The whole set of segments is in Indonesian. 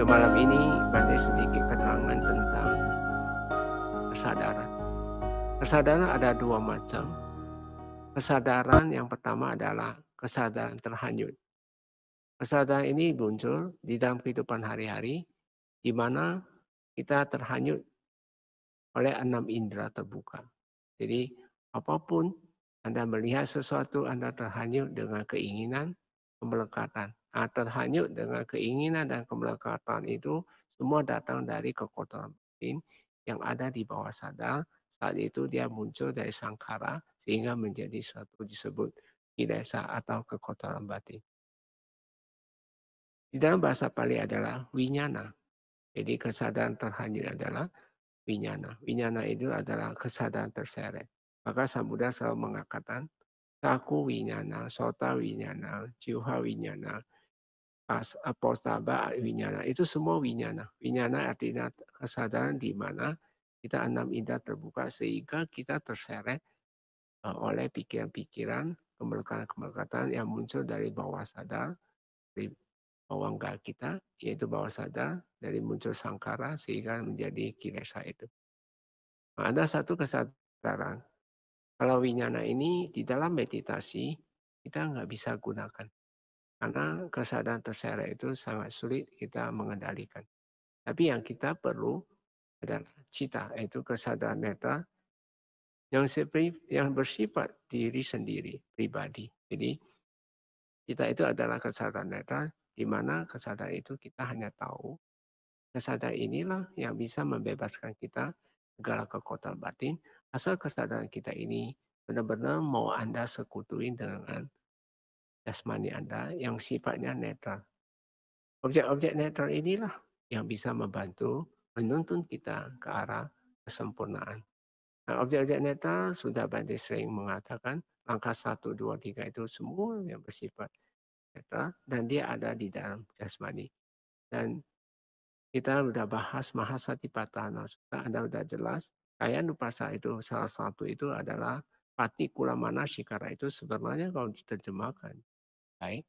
Untuk malam ini, Bante sedikit keterangan tentang kesadaran. Kesadaran ada dua macam. Kesadaran yang pertama adalah kesadaran terhanyut. Kesadaran ini muncul di dalam kehidupan hari-hari, di mana kita terhanyut oleh 6 indera terbuka. Jadi apapun Anda melihat sesuatu, Anda terhanyut dengan keinginan, kemelekatan. Terhanyut dengan keinginan dan kemelekatan itu semua datang dari kekuatan batin yang ada di bawah sadar. Saat itu dia muncul dari sangkara sehingga menjadi suatu disebut kilesa atau kekotoran batin. Di dalam bahasa Pali adalah winyana. Jadi kesadaran terhanyut adalah winyana. Winyana itu adalah kesadaran terseret. Maka Sang Buddha selalu mengatakan, Saku winyana, sota winyana, jiwa winyana, apostaba winyana. Itu semua winyana. Winyana artinya kesadaran di mana kita 6 indera terbuka sehingga kita terseret oleh pikiran-pikiran, kemelekatan-kemelekatan yang muncul dari bawah sadar, dari bawangga kita, yaitu bawah sadar, dari muncul sangkara sehingga menjadi kilesa itu. Nah, ada satu kesadaran. Kalau winyana ini di dalam meditasi kita nggak bisa gunakan. Karena kesadaran terseret itu sangat sulit kita mengendalikan. Tapi yang kita perlu adalah cita, yaitu kesadaran netra yang bersifat diri sendiri, pribadi. Jadi kita itu adalah kesadaran netra, di mana kesadaran itu kita hanya tahu. Kesadaran inilah yang bisa membebaskan kita segala kekuatan batin, asal kesadaran kita ini benar-benar mau Anda sekutuin dengan jasmani Anda yang sifatnya netral. Objek-objek netral inilah yang bisa membantu menuntun kita ke arah kesempurnaan. Nah, objek-objek netral sudah Bante sering mengatakan langkah 1, 2, 3 itu semua yang bersifat netral dan dia ada di dalam jasmani. Dan kita sudah bahas Mahasatipatthana Sutta, Anda sudah jelas. Kayanupasa itu salah satu itu adalah Patikula Manasikara itu sebenarnya kalau diterjemahkan baik,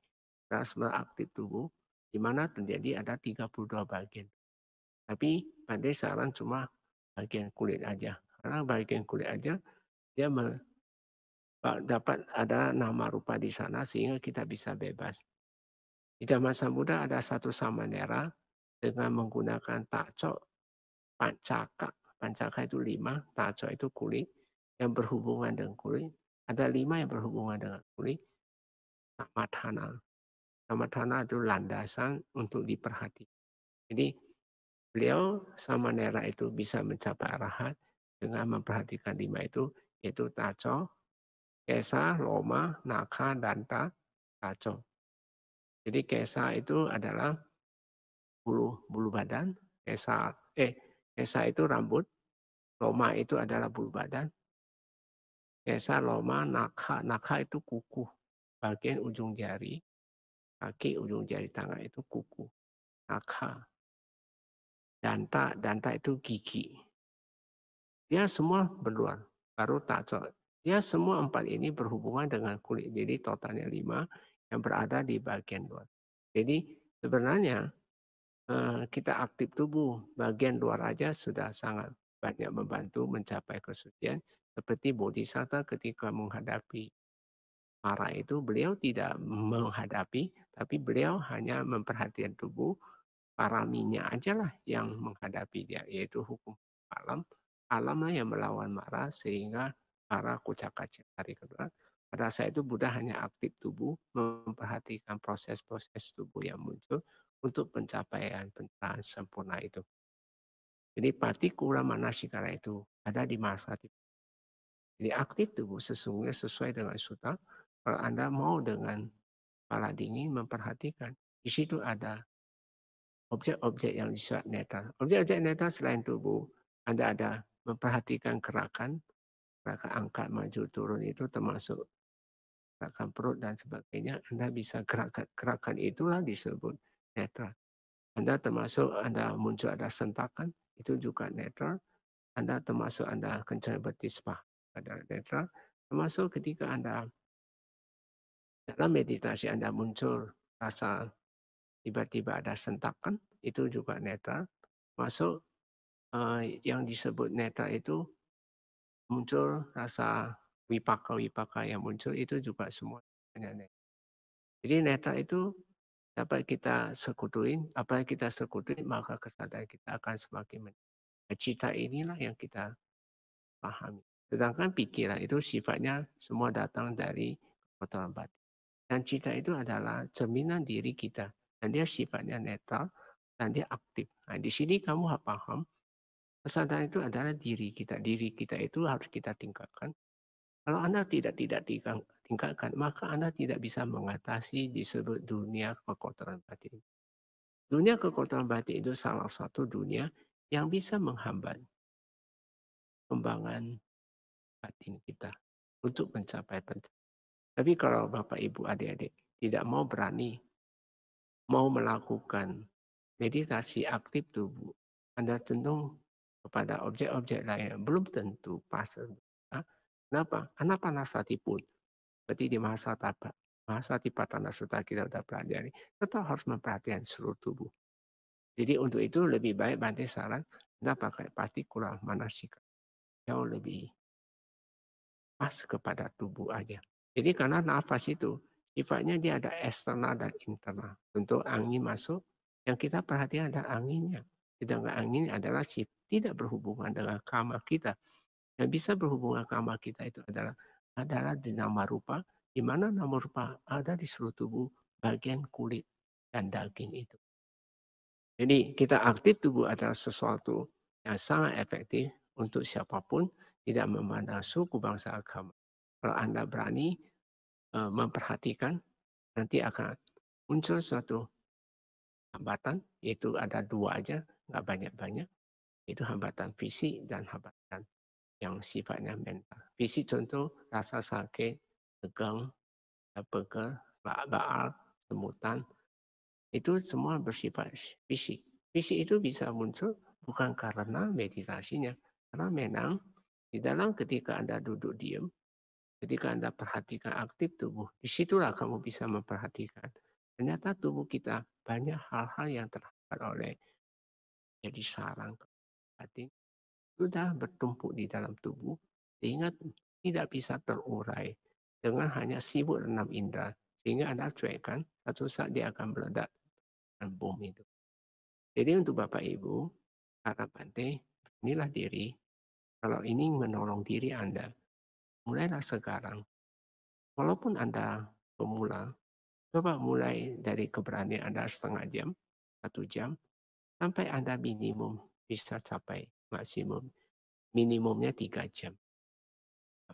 sebenarnya aktif tubuh, di mana terjadi ada 32 bagian. Tapi Bante saran cuma bagian kulit aja. Karena bagian kulit aja dia dapat ada nama rupa di sana sehingga kita bisa bebas. Di zaman Sang Buddha ada satu samanera dengan menggunakan takcok, pancaka. Pancaka itu 5, takcok itu kulit yang berhubungan dengan kulit. Ada 5 yang berhubungan dengan kulit. Samadhana. Samadhana itu landasan untuk diperhatikan. Jadi beliau samanera itu bisa mencapai arahat dengan memperhatikan 5 itu, yaitu taco, kesa, loma, naka, danta, taco. Jadi kesa itu adalah bulu badan, kesa itu rambut, loma itu adalah bulu badan, kesa, loma, naka itu kuku, bagian ujung jari, kaki, ujung jari tangan itu kuku, naka. Danta itu gigi. Dia semua berluar, baru taco. Dia semua 4 ini berhubungan dengan kulit. Jadi totalnya 5 yang berada di bagian luar. Jadi sebenarnya kita aktif tubuh, bagian luar aja sudah sangat banyak membantu mencapai kesucian. Seperti Bodhisatta ketika menghadapi marah itu, beliau tidak menghadapi, tapi beliau hanya memperhatikan tubuh, paraminya aja lah yang menghadapi dia, yaitu hukum alam. Alamlah yang melawan marah sehingga marah kucak-kacir hari kedua. Pada saat itu Buddha hanya aktif tubuh, memperhatikan proses-proses tubuh yang muncul untuk pencapaian pencapaian sempurna itu. Jadi patikula manasikara itu ada di masa itu. Jadi aktif tubuh sesungguhnya sesuai dengan sutta. Kalau Anda mau dengan kepala dingin memperhatikan, di situ ada objek-objek yang disebut netral. Objek-objek netral selain tubuh, Anda ada memperhatikan gerakan angkat maju turun itu termasuk gerakan perut dan sebagainya. Anda bisa gerakan itulah disebut netral. Anda termasuk Anda muncul ada sentakan, itu juga netral. Anda termasuk Anda kencang bertisbah, ada netral. Termasuk ketika Anda dalam meditasi Anda muncul rasa tiba-tiba ada sentakan, itu juga netral. Masuk yang disebut netral itu muncul rasa wipaka-wipaka yang muncul itu juga semua netral. Jadi netral itu dapat kita sekutuin, apalagi kita sekutuin maka kesadaran kita akan semakin cita inilah yang kita pahami. Sedangkan pikiran itu sifatnya semua datang dari kotoran batin. Dan cita itu adalah cerminan diri kita. Dan dia sifatnya netral dan dia aktif. Nah, di sini kamu paham, kesadaran itu adalah diri kita. Diri kita itu harus kita tingkatkan. Kalau Anda tidak tingkatkan, maka Anda tidak bisa mengatasi disebut dunia kekotoran batin. Dunia kekotoran batin itu salah satu dunia yang bisa menghambat kembangan batin kita untuk mencapai pencapaian. Tapi kalau Bapak, Ibu, adik-adik tidak mau berani, mau melakukan meditasi aktif tubuh, Anda cenderung kepada objek-objek lain belum tentu pas. Kenapa? Karena panas hati pun, seperti di masa Tipatana Sutta kita sudah pelajari, tetap harus memperhatikan seluruh tubuh. Jadi untuk itu lebih baik Bante saran, Anda pakai partikular manasika. Jauh lebih pas kepada tubuh aja. Jadi karena nafas itu sifatnya dia ada eksternal dan internal. Untuk angin masuk, yang kita perhatikan ada anginnya. Sedangkan angin adalah tidak berhubungan dengan karma kita. Yang bisa berhubungan karma kita itu adalah di nama rupa, di mana nama rupa ada di seluruh tubuh bagian kulit dan daging itu. Jadi kita aktif tubuh adalah sesuatu yang sangat efektif untuk siapapun, tidak memandang suku, bangsa, agama. Kalau Anda berani memperhatikan, nanti akan muncul suatu hambatan, yaitu ada dua aja, nggak banyak-banyak. Itu hambatan fisik dan hambatan yang sifatnya mental. Fisik contoh rasa sakit, tegang, pegel, baal, semutan, itu semua bersifat fisik. Fisik itu bisa muncul bukan karena meditasinya, karena memang di dalam ketika Anda duduk diam, ketika Anda perhatikan aktif tubuh, disitulah kamu bisa memperhatikan. Ternyata tubuh kita banyak hal-hal yang terhambat oleh jadi sarang batin sudah bertumpuk di dalam tubuh sehingga tidak bisa terurai dengan hanya sibuk enam indera sehingga Anda cuekkan satu saat dia akan meledak dan bom itu. Jadi untuk Bapak Ibu, kata Bante, inilah diri. Kalau ini menolong diri Anda, mulailah sekarang. Walaupun Anda pemula, coba mulai dari keberanian Anda setengah jam, 1 jam, sampai Anda minimum bisa capai maksimum. Minimumnya 3 jam.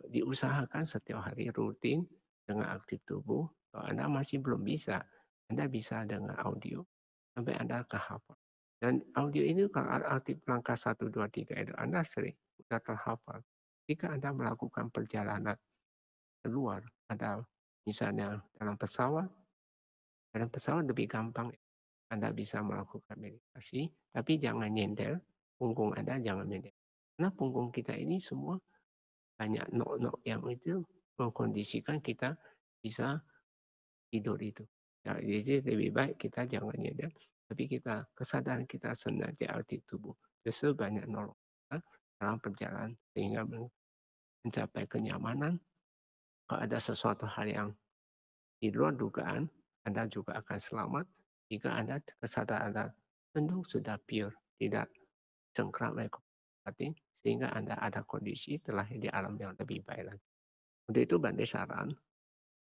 Diusahakan setiap hari rutin dengan aktif tubuh. Kalau Anda masih belum bisa, Anda bisa dengan audio sampai Anda kehafal. Dan audio ini kalau aktif langkah 1, 2, 3 itu Anda sering sudah terhafal. Jika Anda melakukan perjalanan keluar, Anda misalnya dalam pesawat lebih gampang Anda bisa melakukan meditasi, tapi jangan nyender, punggung Anda jangan nyender. Karena punggung kita ini semua banyak nok-nok yang itu mengkondisikan kita bisa tidur itu. Ya, jadi lebih baik kita jangan nyender, tapi kesadaran kita senantiasa aktif tubuh. Justru banyak nolong kita dalam perjalanan sehingga mencapai kenyamanan. Kalau ada sesuatu hal yang di luar dugaan, Anda juga akan selamat jika Anda kesadaran Anda tentu sudah pure, tidak cengkram oleh batin, sehingga Anda ada kondisi terlahir di alam yang lebih baik lagi. Untuk itu Bante saran,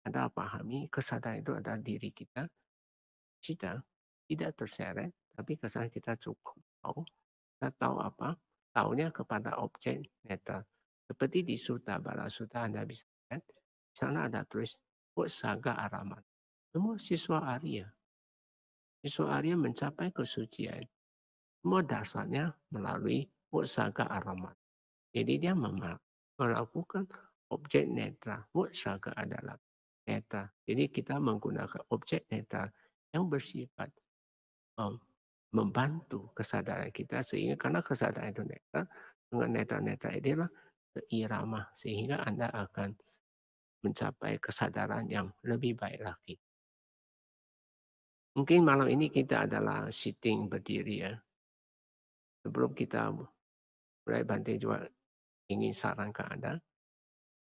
Anda pahami kesadaran itu adalah diri kita, kita tidak terseret, tapi kesadaran kita cukup tahu. Kita tahu apa? Tahunya kepada objek netral. Seperti di Sutta Bala Sutta Anda bisa lihat, di sana ada tulis Saga Araman. Semua siswa Arya. Siswa Arya mencapai kesucian. Semua dasarnya melalui Saga Araman. Jadi dia melakukan objek netral. Saga adalah netral. Jadi kita menggunakan objek netral yang bersifat membantu kesadaran kita sehingga karena kesadaran itu netral, dengan netral-netral inilah seirama sehingga Anda akan mencapai kesadaran yang lebih baik lagi. Mungkin malam ini kita adalah sitting berdiri ya. Sebelum kita mulai Bante juga ingin sarankan Anda,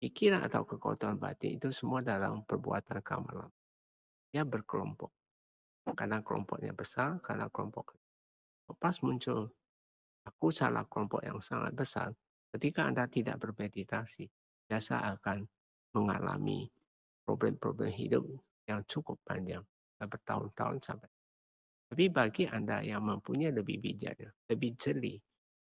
pikiran atau kekuatan batin itu semua dalam perbuatan kamalam. Dia berkelompok. Kadang kelompoknya besar, kadang kelompok kecil. Pas muncul, aku salah kelompok yang sangat besar. Ketika Anda tidak bermeditasi, biasa akan mengalami problem-problem hidup yang cukup panjang. Bertahun-tahun sampai. Tapi bagi Anda yang mempunyai lebih bijak, lebih jeli,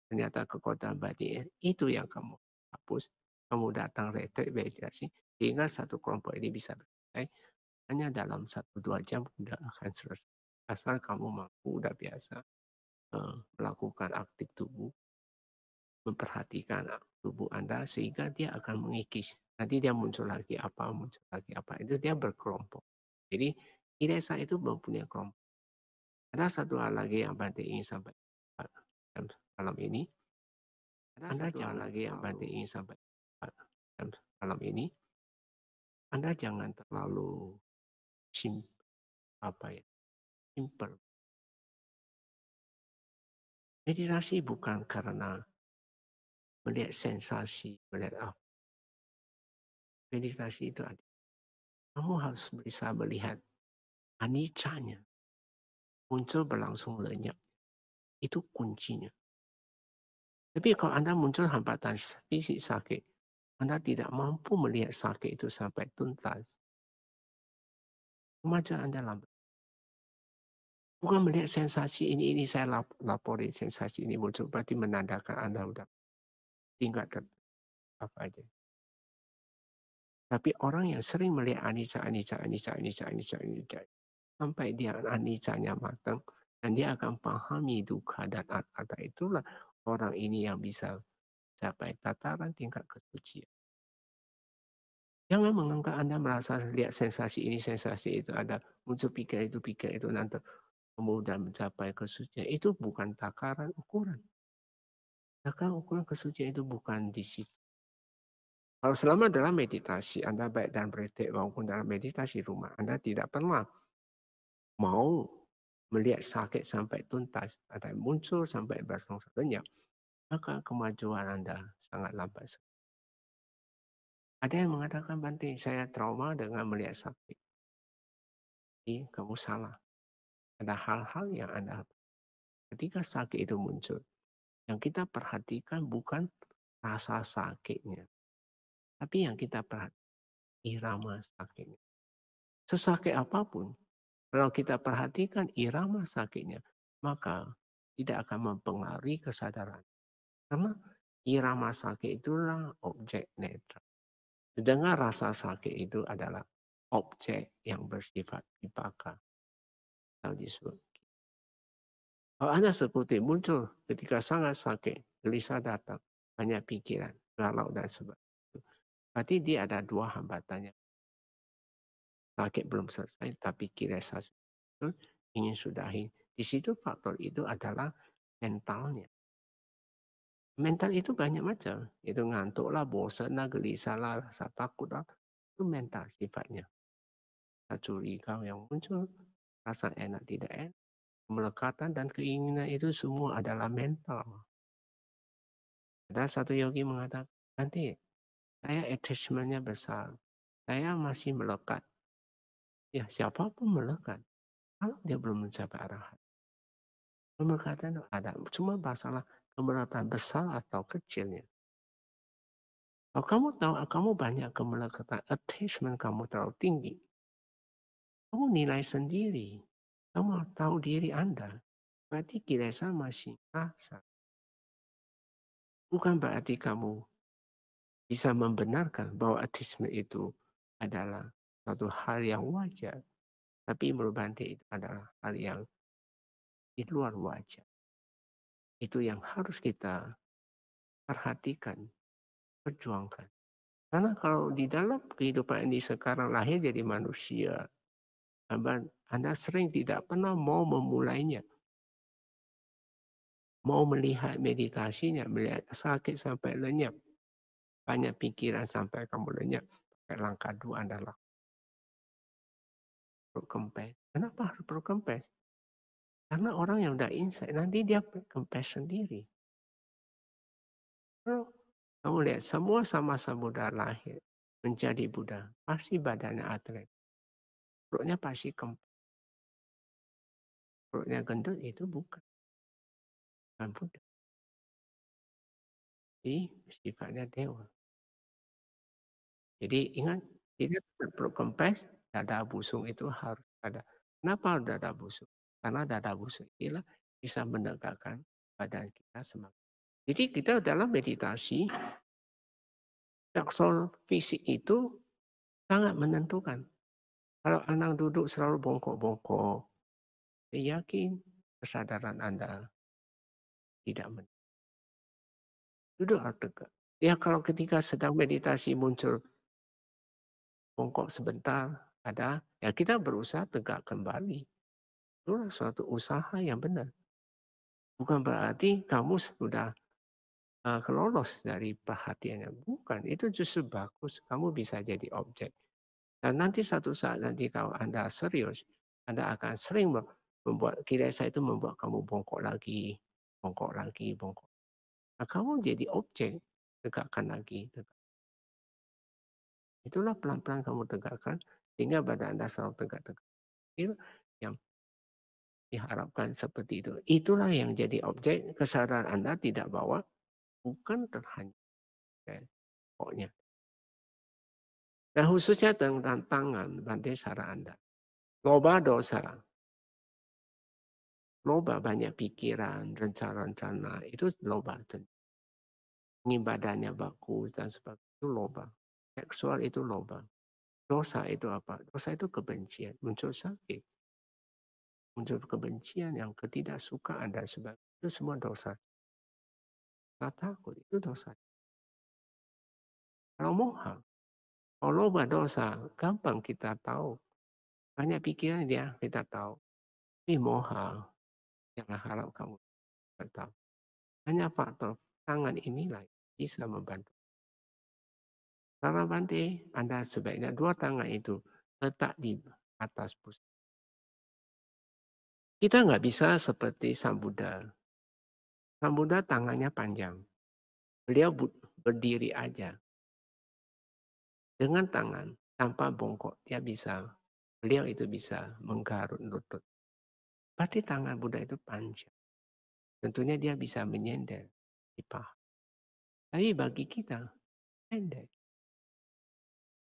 ternyata kekuatan batin itu yang kamu hapus. Kamu datang retreat meditasi, sehingga satu kelompok ini bisa selesai. Hanya dalam 1-2 jam sudah akan selesai. Asal kamu mampu, udah biasa melakukan aktif tubuh, memperhatikan tubuh Anda sehingga dia akan mengikis. Nanti dia muncul lagi apa, muncul lagi apa. Itu dia berkelompok. Jadi desa itu mempunyai kelompok. Ada satu hal lagi yang Bante ingin sampaikan malam ini. Anda jangan lagi yang Bante ingin sampaikan malam ini. Anda jangan terlalu simple. Meditasi bukan karena melihat sensasi, melihat apa. Meditasi itu ada. Kamu harus bisa melihat anicanya. Muncul berlangsung lenyap. Itu kuncinya. Tapi kalau Anda muncul hambatan fisik sakit, Anda tidak mampu melihat sakit itu sampai tuntas. Kemajuan Anda lambat. Bukan melihat sensasi ini saya laporin sensasi ini muncul berarti menandakan Anda sudah tingkat ke apa aja. Tapi orang yang sering melihat anicca sampai dia anicanya matang dan dia akan pahami dukkha dan anatta, itulah orang ini yang bisa capai tataran tingkat kesucian. Jangan menganggap Anda merasa lihat sensasi ini, sensasi itu ada, muncul pikir itu, nanti kemudian mencapai kesucian. Itu bukan takaran ukuran. Takaran ukuran kesucian itu bukan di situ. Kalau selama dalam meditasi, Anda baik dalam retreat maupun dalam meditasi rumah, Anda tidak pernah mau melihat sakit sampai tuntas, atau muncul sampai berlangsung lenyap, maka kemajuan Anda sangat lambat. Ada yang mengatakan, Bante, saya trauma dengan melihat sakit. Jadi kamu salah. Ada hal-hal yang Anda, ketika sakit itu muncul, yang kita perhatikan bukan rasa sakitnya, tapi yang kita perhatikan irama sakitnya. Sesakit apapun, kalau kita perhatikan irama sakitnya, maka tidak akan mempengaruhi kesadaran. Karena irama sakit itulah objek netral. Sedangkan rasa sakit itu adalah objek yang bersifat vipaka. Kalau disebut. Kalau Anda seperti muncul ketika sangat sakit, gelisah datang, banyak pikiran, galau dan sebagainya. Berarti dia ada dua hambatannya. Sakit belum selesai, tapi kira saya ingin sudahi. Di situ faktor itu adalah mentalnya. Mental itu banyak macam. Itu ngantuk lah, bosan lah, gelisah lah, rasa takut lah. Itu mental sifatnya. Rasa curiga yang muncul, rasa enak tidak enak, melekatan dan keinginan itu semua adalah mental. Ada satu yogi mengatakan, nanti saya attachment-nya besar. Saya masih melekat. Ya siapapun melekat. Kalau dia belum mencapai arahat. Melekatan ada. Cuma masalah kemelekatan besar atau kecilnya. Kalau kamu tahu kamu banyak kemelekatan, attachment kamu terlalu tinggi. Kamu nilai sendiri. Kamu tahu diri Anda. Berarti kilesa masih rasa. Bukan berarti kamu bisa membenarkan bahwa attachment itu adalah suatu hal yang wajar. Tapi menurut Bante itu adalah hal yang di luar wajar. Itu yang harus kita perhatikan, perjuangkan. Karena kalau di dalam kehidupan ini sekarang lahir jadi manusia, Anda sering tidak pernah mau memulainya. Mau melihat meditasinya, melihat sakit sampai lenyap. Banyak pikiran sampai kamu lenyap. Langkah dua adalah compassion. Kenapa harus perlu kempes? Karena orang yang udah insight, nanti dia kempes sendiri. Kalau kamu lihat semua sama-sama Buddha lahir, menjadi Buddha, pasti badannya atlet. Perutnya pasti kempes. Perutnya gendut itu bukan Buddha. Jadi sifatnya dewa. Jadi ingat, tidak perlu kempes, dada busung itu harus ada. Kenapa dada busung? Karena dada busung inilah bisa menegakkan badan kita semakin. Jadi kita dalam meditasi, faktor fisik itu sangat menentukan. Kalau Anda duduk selalu bongkok-bongkok, saya yakin kesadaran Anda tidak duduk harus tegak. Ya kalau ketika sedang meditasi muncul bongkok sebentar, ya kita berusaha tegak kembali. Itulah suatu usaha yang benar. Bukan berarti kamu sudah lolos dari perhatiannya. Bukan, itu justru bagus. Kamu bisa jadi objek. Dan nanti satu saat nanti kalau Anda serius, Anda akan sering membuat kilesa itu membuat kamu bongkok lagi, bongkok lagi, bongkok. Nah, kamu jadi objek, tegakkan lagi. Itulah pelan-pelan kamu tegakkan, sehingga badan Anda selalu tegak-tegak. Itu yang diharapkan seperti itu. Itulah yang jadi objek kesadaran Anda tidak bawa, bukan terhanyut. Pokoknya. Dan khususnya tentang tangan, Bante saran Anda. Loba dosa, loba banyak pikiran, rencana-rencana, itu loba. Ingin badannya bagus dan sebagainya, itu loba. Seksual itu loba. Dosa itu apa? Dosa itu kebencian, muncul sakit. Muncul kebencian yang ketidaksukaan dan sebagainya. Itu semua dosa. Tak takut, itu dosa. Kalau moha, kalau loba dosa, gampang kita tahu. Banyak pikiran dia, kita tahu. Tapi moha, jangan harap kamu tahu. Hanya faktor tangan inilah bisa membantu. Cara Bante, Anda sebaiknya dua tangan itu letak di atas pusat. Kita nggak bisa seperti Sang Buddha. Sang Buddha tangannya panjang. Beliau berdiri aja. Dengan tangan, tanpa bongkok, beliau itu bisa menggarut lutut. Berarti tangan Buddha itu panjang. Tentunya dia bisa menyender di paha. Tapi bagi kita, pendek.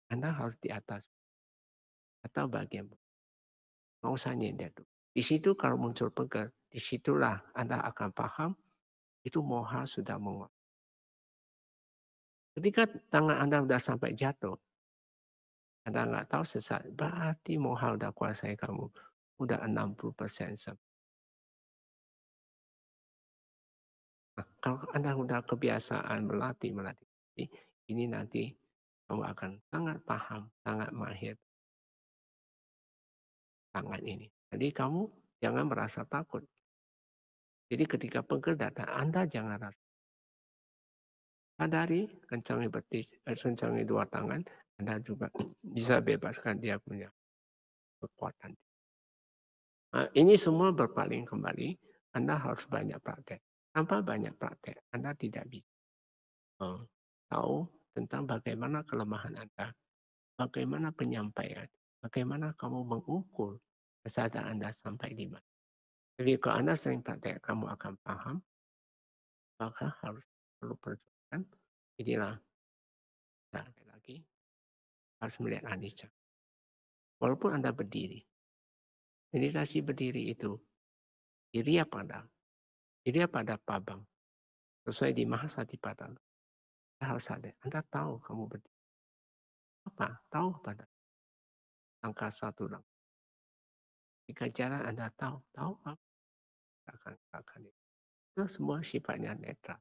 Anda harus di atas atau bagian nggak usah nyender tuh. Di situ kalau muncul pegal, disitulah Anda akan paham itu moha sudah menguap. Ketika tangan Anda sudah sampai jatuh, Anda nggak tahu sesaat, berarti moha sudah kuasai kamu. Udah 60%. Nah, kalau Anda sudah kebiasaan melatih, ini nanti kamu akan sangat paham, sangat mahir tangan ini. Jadi kamu jangan merasa takut. Jadi ketika pegel datang, Anda jangan rasa. Sadari, kencangi betis, kencangi dua tangan, Anda juga bisa bebaskan dia punya kekuatan. Nah, ini semua berpaling kembali, Anda harus banyak praktek. Tanpa banyak praktek, Anda tidak bisa tahu tentang bagaimana kelemahan Anda, bagaimana penyampaian, bagaimana kamu mengukur kesadaran Anda sampai di mana. Jadi kalau Anda sering praktek, kamu akan paham, maka harus perlu perjuangan. Inilah, nah, lagi harus melihat anicca. Walaupun Anda berdiri, meditasi berdiri itu iriya pada pabang, sesuai di Mahasatipatthana. Anda harus sadar, Anda tahu kamu berdiri. Apa? Tahu pada langkah satu langkah. Jika jalan Anda tahu apa akan itu. Itu semua sifatnya netral.